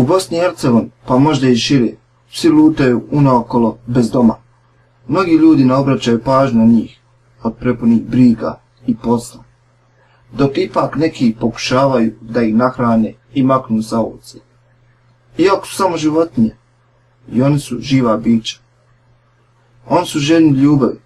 U Bosni i Hercegovini, pa možda i šire, psi lutaju unaokolo bez doma. Mnogi ljudi ne obraćaju pažnju na njih, od prepunih briga i posla, dok ipak neki pokušavaju da ih nahrane i maknu sa ulice. Iako su samo životinje, i oni su živa bića. Oni su željni ljubavi,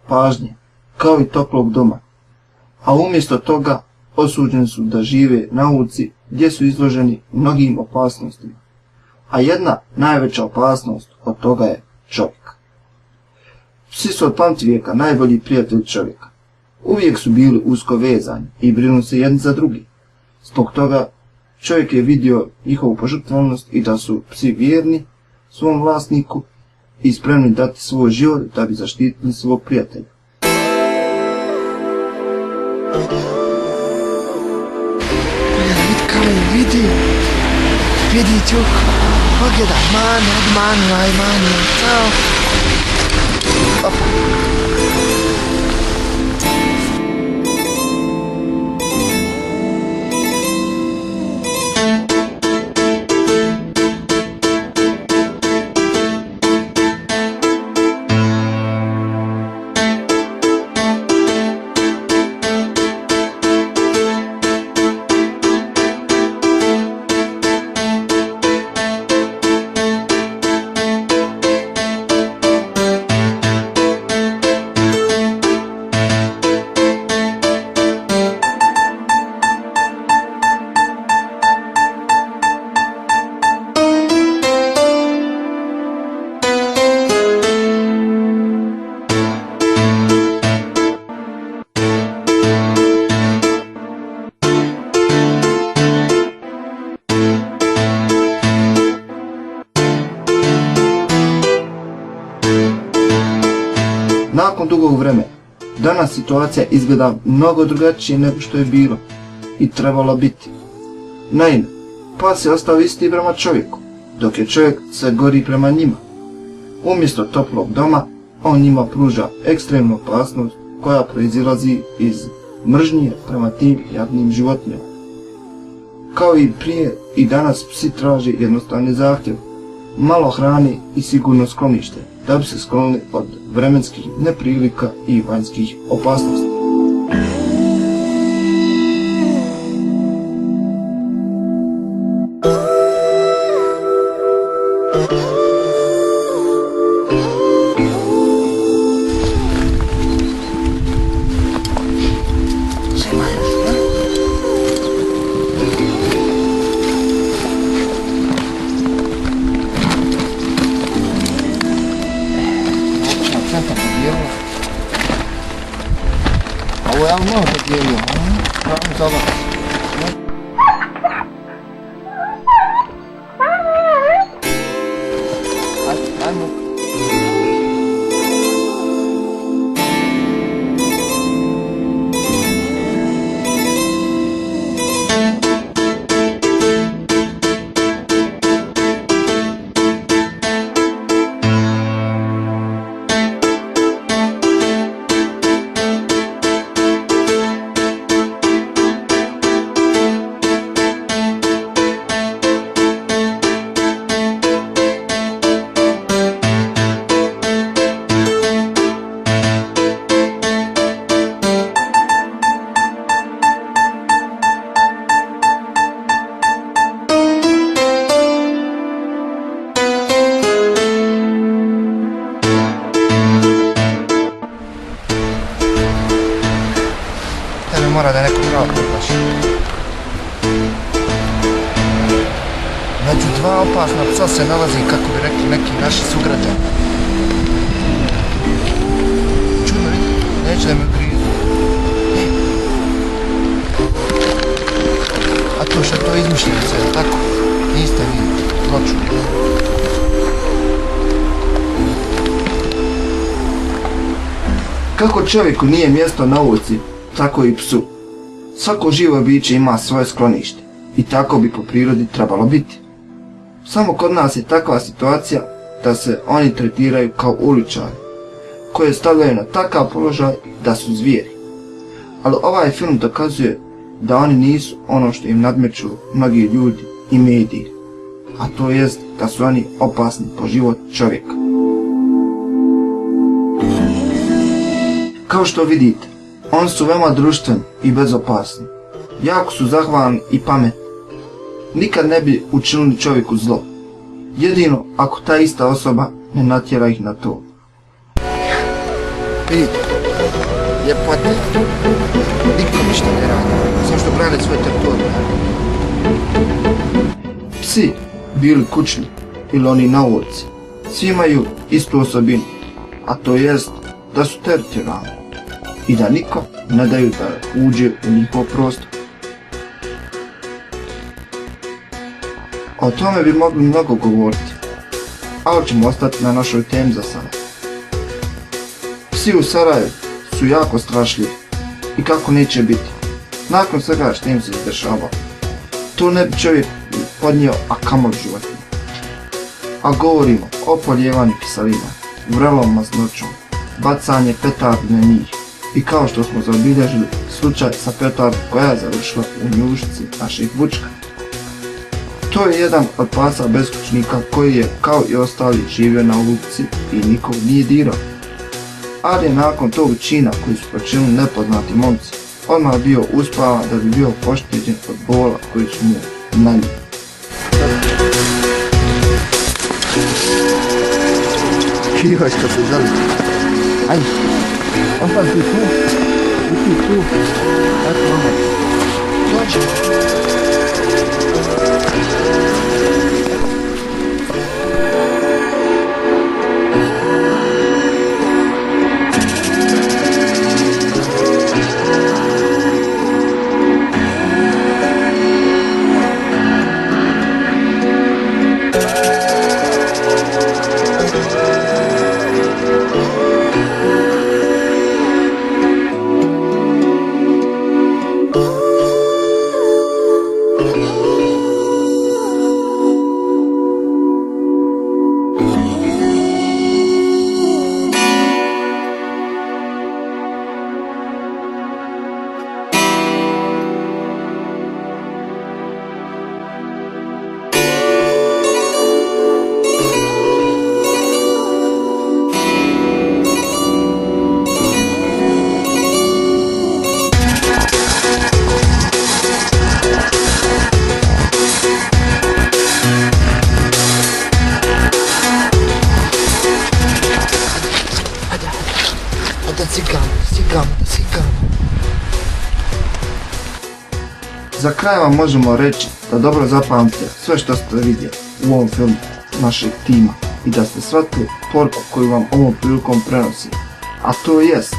pažnje, kao i toplog doma, a umjesto toga osuđeni su da žive na ulici gdje su izloženi mnogim opasnostima, a jedna najveća opasnost od toga je čovjek. Psi su od pamtivijeka najbolji prijatelji čovjeka. Uvijek su bili usko vezani i brinu se jedni za drugi. Zbog toga čovjek je vidio njihovu požrtvovanost i da su psi vjerni svom vlasniku i spremni dati svoj život da bi zaštitili svog prijatelja. Vidi Ćuk, pogledaj, manu, cao. Opa. Nakon dugog vremena, danas situacija izgleda mnogo drugačije nego što je bilo i trebalo biti. Naime, pas je ostao isti prema čovjeku, dok je čovjek sve gori prema njima. Umjesto toplog doma, on njima pruža ekstremnu opasnost koja proizilazi iz mržnje prema tim jadnim životinjama. Kao i prije, i danas psi traže jednostavni zahtjev, malo hrane i sigurno sklonište, da bi se sklonili od vremenskih neprilika i vanjskih opasnosti. Ovo je malo podijelio, pravim zaba. Ajmo. Mora da neko pravo proglaši. Među dva opasna psa se nalazi, kako bi rekli neki naši sugrađani. Čudno vidi, neće da me grizu. A to što to izmišljeno sve, tako? Niste vi zločuli. Kako čovjeku nije mjesto na ulici, tako i psu. Svako živo biće ima svoje sklonište i tako bi po prirodi trebalo biti. Samo kod nas je takva situacija da se oni tretiraju kao uličari, koje stavljaju na takav položaj da su zvijeri. Ali ovaj film dokazuje da oni nisu ono što im nadmeću mnogi ljudi i mediji, a to jest da su oni opasni po život čovjeka. Kao što vidite, oni su veoma društveni i bezopasni. Jako su zahvalni i pametni. Nikad ne bi učinili čovjeku zlo. Jedino ako ta ista osoba ne natjera ih na to. Vidite, ljepote, niko ništa ne radi, samo što brane svoj teritorij. Psi, bili kućni ili oni na ulici, svi imaju istu osobinu, a to jest da su teritorijalni i da niko ne daju da uđe u njihov prostor. O tome bi mogli mnogo govoriti, ali ćemo ostati na našoj temi za sada. Psi u Sarajevu su jako strašljivi i kako neće biti, nakon svega što im se izdešavalo. To ne bi čovjek podnio, a kamoli životinje. A govorimo o poljevanju kiselina, vrelom masnoćom, bacanje petardi na njih i kao što smo zabilježili slučaj sa petardom koja je završila u njušci naših vučka. To je jedan od pasa beskućnika koji je kao i ostali živio na ulici i nikog nije dirao. Ali je nakon tog čina koji su počinili nepoznati momci odmah bio uspavan da bi bio pošteđen od bola koji su mu nanijeli. Kivačka se zali. Ajde, ostali ti tu, i ti tu, eto ono. Dođi. Sigam. Za kraj vam možemo reći da dobro zapamtite sve što ste vidjeli u ovom filmu našeg tima i da ste shvatili poruku koju vam ovom prilikom prenosi, a to jest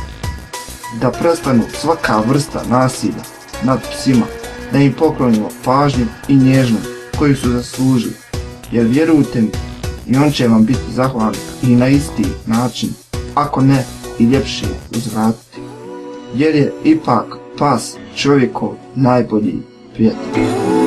da prestanu svaka vrsta nasilja nad psima, da im poklonimo pažnju i nježnost koju su zaslužili, jer vjerujte mi, i on će vam biti zahvalan i na isti način, ako ne i ljepši uzvratiti, jer je ipak pas čovjekov najbolji prijatelj.